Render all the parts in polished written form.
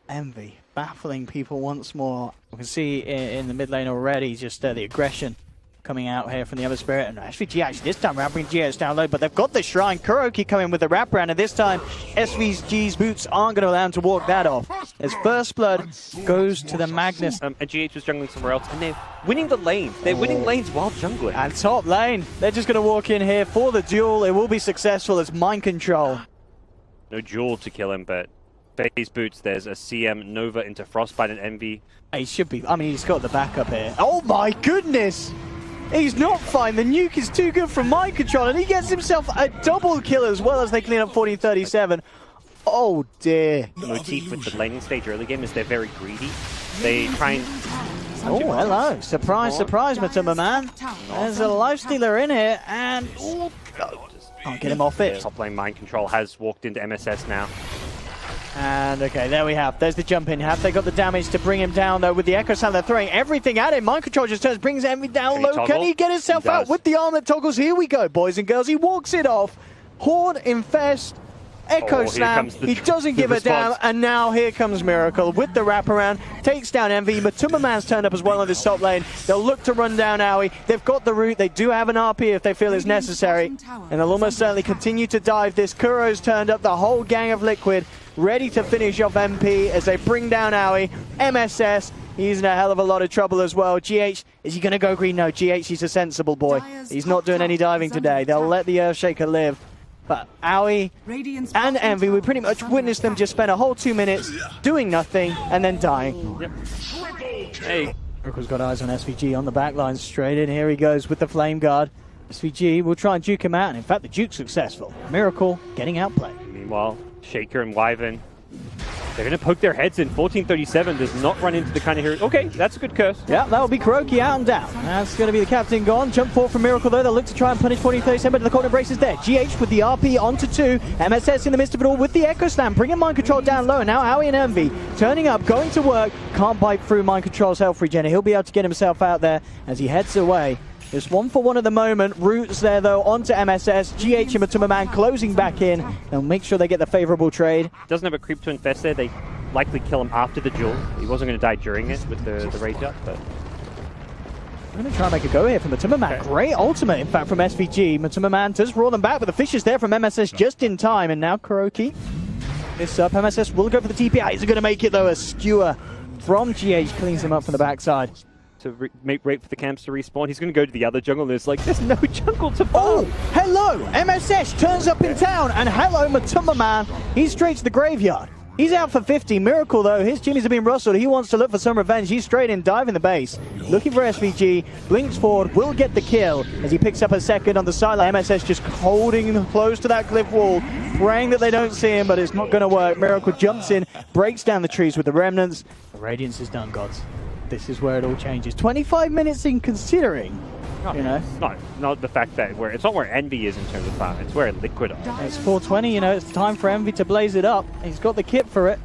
Envy baffling people once more. We can see in the mid lane already just the aggression coming out here from the other Spirit. And SVG actually this time around bringing GH down low, but they've got the Shrine. Kuroki coming with the wraparound, and this time SVG's boots aren't going to allow him to walk that off. As first blood goes to the Magnus. And GH was jungling somewhere else, and they're winning the lane. They're winning lanes while jungling. And top lane, they're just going to walk in here for the duel. It will be successful as mind control. No duel to kill him, but Phase boots, there's a CM Nova into Frostbite and Envy. He should be, I mean, he's got the backup here. Oh my goodness! He's not fine. The nuke is too good for mind control, and he gets himself a double kill as well as they clean up 1437. Oh dear. The motif with the laning stage early game is they're very greedy. They try and... Oh, hello. Surprise, surprise, Matuma man. There's a life stealer in here, and... Oh, can't get him off it. Top lane mind control has walked into MSS now. And okay, there we have. There's the jump in. Have they got the damage to bring him down though with the Echo Slam? They're throwing everything at him. Mind control just turns, brings Envy down low. Can he get himself out with the arm that toggles? Here we go, boys and girls. He walks it off. Horde infest. Echo Slam. He doesn't give a damn. And now here comes Miracle with the wraparound. Takes down Envy. Matuma Man's turned up as well on this top lane. They'll look to run down Aoi. They've got the route. They do have an RP if they feel it's necessary. And they'll almost certainly continue to dive this. Kuro's turned up, the whole gang of Liquid, ready to finish off MP as they bring down Aoi. MSS, he's in a hell of a lot of trouble as well. GH, is he going to go green? No, GH, he's a sensible boy. He's not doing any diving today. They'll let the Earthshaker live. But Aoi and Envy, we pretty much witnessed them just spend a whole 2 minutes doing nothing and then dying. Yep. Hey. Miracle's got eyes on SVG on the back line, straight in. Here he goes with the Flame Guard. SVG will try and juke him out, and in fact the juke's successful. Miracle getting outplayed. Meanwhile, Shaker and Wyvern, they're going to poke their heads in. 1437 does not run into the kind of hero. Okay, that's a good curse. Yeah, that'll be Kuroki out and down. That's going to be the captain gone. Jump forward from Miracle though. They'll look to try and punish 1437, but the corner brace is there. GH with the RP onto 2. MSS in the midst of it all with the Echo Slam, bringing mind control down low. And now Aoi and Envy turning up, going to work. Can't bite through mind control's health regen. He'll be able to get himself out there as he heads away. Just 1 for 1 at the moment. Roots there though onto MSS. GH and Matuma Man closing back in. They'll make sure they get the favorable trade. Doesn't have a creep to infest there. They likely kill him after the duel. He wasn't going to die during it with the rage up, but... I'm going to try and make a go here from Matuma Man. Okay. Great ultimate, in fact, from SVG. Matuma Man does roll them back, but the fish is there from MSS just in time. And now Kuroki. This up. MSS will go for the TPI. Is he going to make it though? A skewer from GH cleans him up from the backside. To wait for the camps to respawn. He's going to go to the other jungle, and it's like, there's no jungle to farm. Oh, hello! MSS turns up in town, and hello, Matuma Man. He's straight to the graveyard. He's out for 50. Miracle, though, his chimneys have been rustled. He wants to look for some revenge. He's straight in, diving the base. Looking for SVG. Blinks forward, will get the kill as he picks up a second on the sideline. MSS just holding him close to that cliff wall, praying that they don't see him, but it's not going to work. Miracle jumps in, breaks down the trees with the remnants. The Radiance is done, gods. This is where it all changes. 25 minutes in considering, you know. Not the fact that it's not where Envy is in terms of farm, it's where Liquid are. It's 420, you know, it's time for Envy to blaze it up. He's got the kit for it.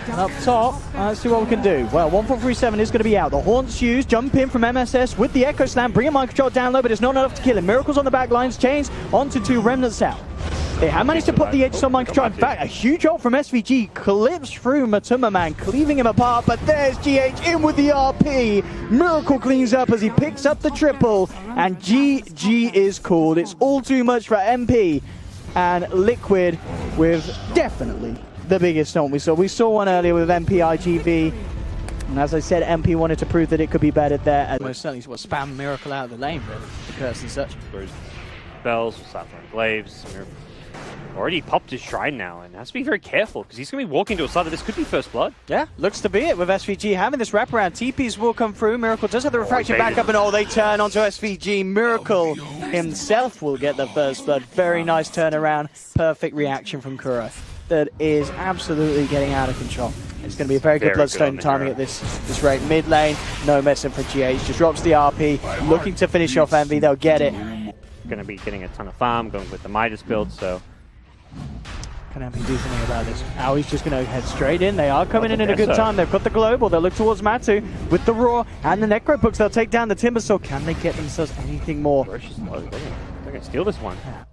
And up top, let's see what we can do. Well, 1437 is going to be out. The Haunts used, jump in from MSS with the Echo Slam, bringing mind control down low, but it's not enough to kill him. Miracles on the back lines, chains onto 2, remnants out. They have managed to put the edge on mind control. In fact, a huge ult from SVG clips through Matuma Man, cleaving him apart, but there's GH in with the RP. Miracle cleans up as he picks up the triple, and GG is called. It's all too much for MP, and Liquid with definitely the biggest ult we saw. We saw one earlier with MP IGV, and as I said, MP wanted to prove that it could be better there. And most certainly what spam Miracle out of the lane, really, the curse and such. Bells, Sapphire Glaives, already popped his Shrine now, and has to be very careful because he's going to be walking to a side that this could be first blood. Yeah, looks to be it with SVG having this wraparound. TPs will come through. Miracle does have the refraction back up, and they turn onto SVG. Miracle himself will get the first blood. Very nice turnaround. Perfect reaction from Kuro. That is absolutely getting out of control. It's going to be a very good Bloodstone timing at this rate. Mid lane, no messing for GH. Just drops the RP, looking to finish off Envy. They'll get it. Going to be getting a ton of farm, going with the Midas build, so... Can MP do something about this? Aoi's just going to head straight in. They are coming in at a good time. They've got the Global. They'll look towards Matu with the Roar and the Necro Books. They'll take down the Timbersaw. Can they get themselves anything more? They're going to steal this one. Yeah.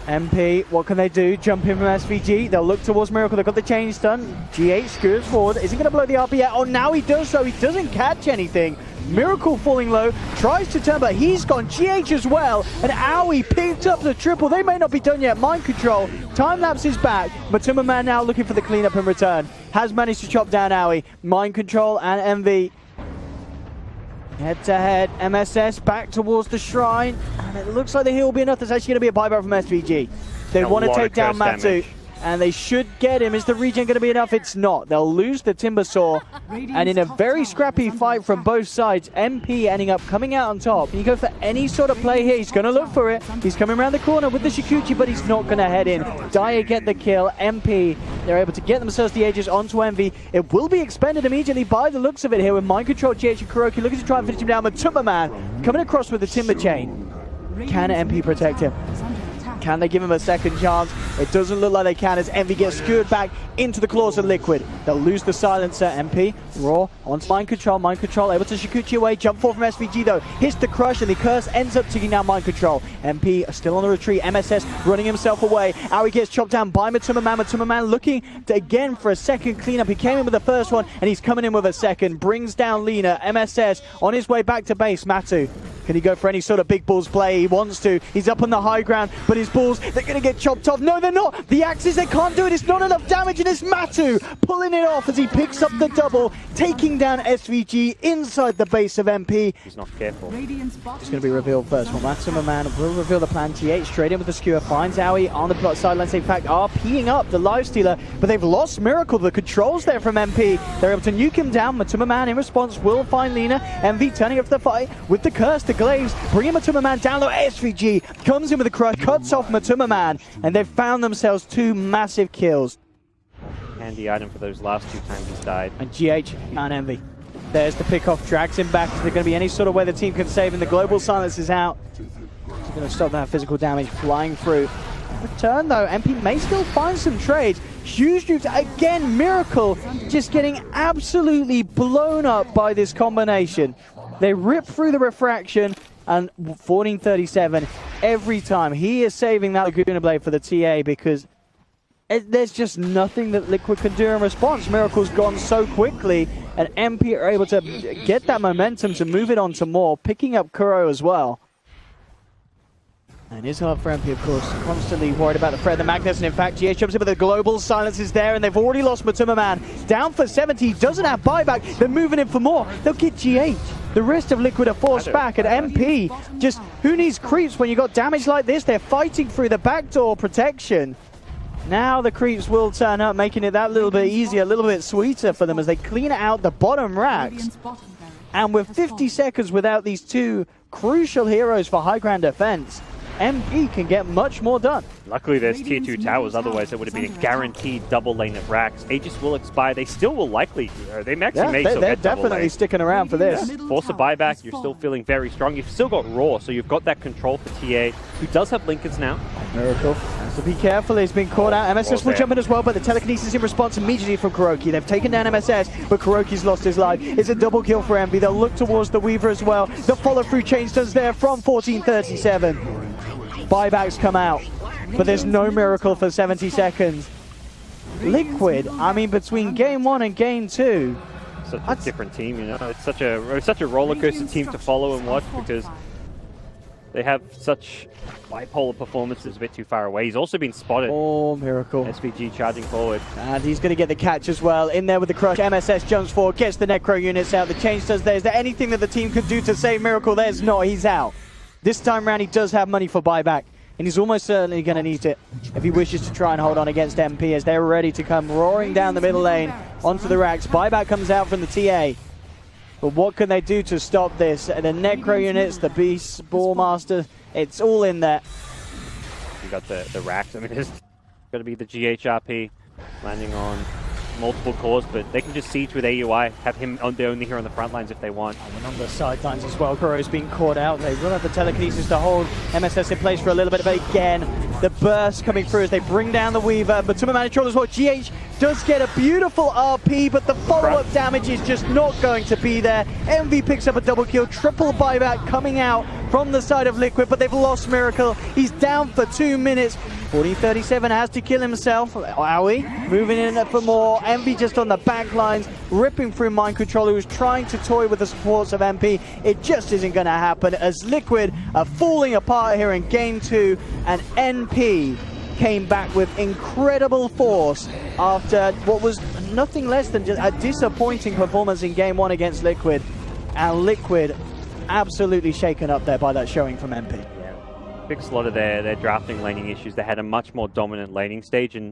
MP, what can they do? Jump in from SVG. They'll look towards Miracle. They've got the chain stun. GH screws forward. Is he going to blow the RP yet? Oh, now he does so. He doesn't catch anything. Miracle falling low, tries to turn, but he's gone. GH as well, and Owie picked up the triple. They may not be done yet. Mind control. Time lapse is back. Matuma Man now looking for the cleanup in return. Has managed to chop down Owie. Mind control and MV. Head to head. MSS back towards the shrine. And it looks like the heal will be enough. There's actually going to be a buyback from SVG. They want to take down Matu. And they should get him. Is the regen going to be enough? It's not. They'll lose the Timber Saw. And in a very scrappy fight from both sides, MP ending up coming out on top. You go for any sort of play here. He's going to look for it. He's coming around the corner with the Shikuchi, but he's not going to head in. Dyer get the kill. MP, they're able to get themselves the ages onto Envy. It will be expended immediately by the looks of it here with Mind Control, GH and Kuroki looking to try and finish him down. Matuma Man coming across with the Timber Chain. Can MP protect him? Can they give him a second chance? It doesn't look like they can as Envy gets skewered back into the claws of Liquid. They'll lose the silencer. MP, Raw, onto Mind Control, able to Shikuchi away. Jump forward from SVG though. Hits the crush and the curse ends up taking down Mind Control. MP are still on the retreat. MSS running himself away. Owie gets chopped down by Matuma Man. Matuma Man looking to, again for a second cleanup. He came in with the first one and he's coming in with a second. Brings down Lina. MSS on his way back to base. Matu. Can he go for any sort of big balls play? He wants to. He's up on the high ground, but his balls, they're going to get chopped off. No, they're not. The axes, they can't do it. It's not enough damage, and it's Matu pulling it off as he picks up the double, taking down SVG inside the base of MP. He's not careful. It's going to be revealed first. Well, Matuma Man will reveal the plan. TH straight in with the skewer, finds Owie on the sidelines. In fact, RPing up the Lifestealer, but they've lost Miracle. The controls there from MP. They're able to nuke him down. Matuma Man in response will find Lina. MV turning up the fight with the curse, the glaives, bringing Matuma Man down low. SVG comes in with a crush, cuts off Matuma Man, and they've found themselves two massive kills. Handy item for those last two times he's died. And GH and Envy. There's the pick-off, drags him back. Is there going to be any sort of way the team can save him? The global silence is out. It's going to stop that physical damage flying through. Return though, MP may still find some trades. Huge dupes again. Miracle just getting absolutely blown up by this combination. They rip through the refraction, and 1437 every time. He is saving that Laguna Blade for the TA because there's just nothing that Liquid can do in response. Miracle's gone so quickly, and MP are able to get that momentum to move it on to more, picking up Kuro as well. And it's hard for MP, of course, constantly worried about the threat of the Magnus, and in fact, GH jumps in, but the global silence is there, and they've already lost Matuma Man. Down for 70, doesn't have buyback, they're moving in for more. They'll get GH. The rest of Liquid are forced back, and MP, just, who needs creeps when you got damage like this? They're fighting through the backdoor protection. Now the creeps will turn up, making it that little bit easier, a little bit sweeter for them as they clean out the bottom racks. And with 50 seconds without these two crucial heroes for high ground defense, MP can get much more done. Luckily there's tier 2 towers, otherwise it would have been a guaranteed double lane of racks. Aegis will expire, they still will likely, they may still they're get definitely sticking around for this. Yeah. Force a buyback, you're still feeling very strong. You've still got Raw, so you've got that control for TA, who does have Lincolns now. Miracle has to be careful, he's been caught out. MSS will jump in as well, but the telekinesis in response immediately from Kuroki. They've taken down MSS, but Kuroki's lost his life. It's a double kill for Envy. They'll look towards the Weaver as well. The follow-through chain stuns there from 1437. Buybacks come out, but there's no Miracle for 70 seconds. Liquid, I mean, between game 1 and game 2, such a different team, you know. It's such a roller coaster team to follow and watch because they have such bipolar performances a bit too far away. He's also been spotted. Oh, Miracle. SVG charging forward. And he's going to get the catch as well. In there with the crush. MSS jumps forward, gets the Necro units out. The change does there. Is there anything that the team could do to save Miracle? There's not. He's out. This time round, he does have money for buyback, and he's almost certainly going to need it if he wishes to try and hold on against MP as they're ready to come roaring down the middle lane onto the racks. Buyback comes out from the TA. But what can they do to stop this? The Necro units, the Beast, Ballmaster, it's all in there. You got the racks. I mean, it's going to be the GHRP landing on multiple cores, but they can just siege with AUI, have him only here on the front lines if they want. And on the sidelines as well, Kuro's being caught out. They will have the telekinesis to hold MSS in place for a little bit, but again, the burst coming through as they bring down the Weaver. Matuma Man as well. GH does get a beautiful RP, but the follow-up damage is just not going to be there. Envy picks up a double kill, triple buyback coming out from the side of Liquid, but they've lost Miracle. He's down for 2 minutes. 1437 has to kill himself. Owie moving in for more. Envy just on the back lines, ripping through Mind Controller, who's trying to toy with the supports of MP. It just isn't going to happen as Liquid are falling apart here in Game 2, and NP came back with incredible force after what was nothing less than just a disappointing performance in Game 1 against Liquid. And Liquid absolutely shaken up there by that showing from MP. Fixed a lot of their drafting laning issues. They had a much more dominant laning stage, and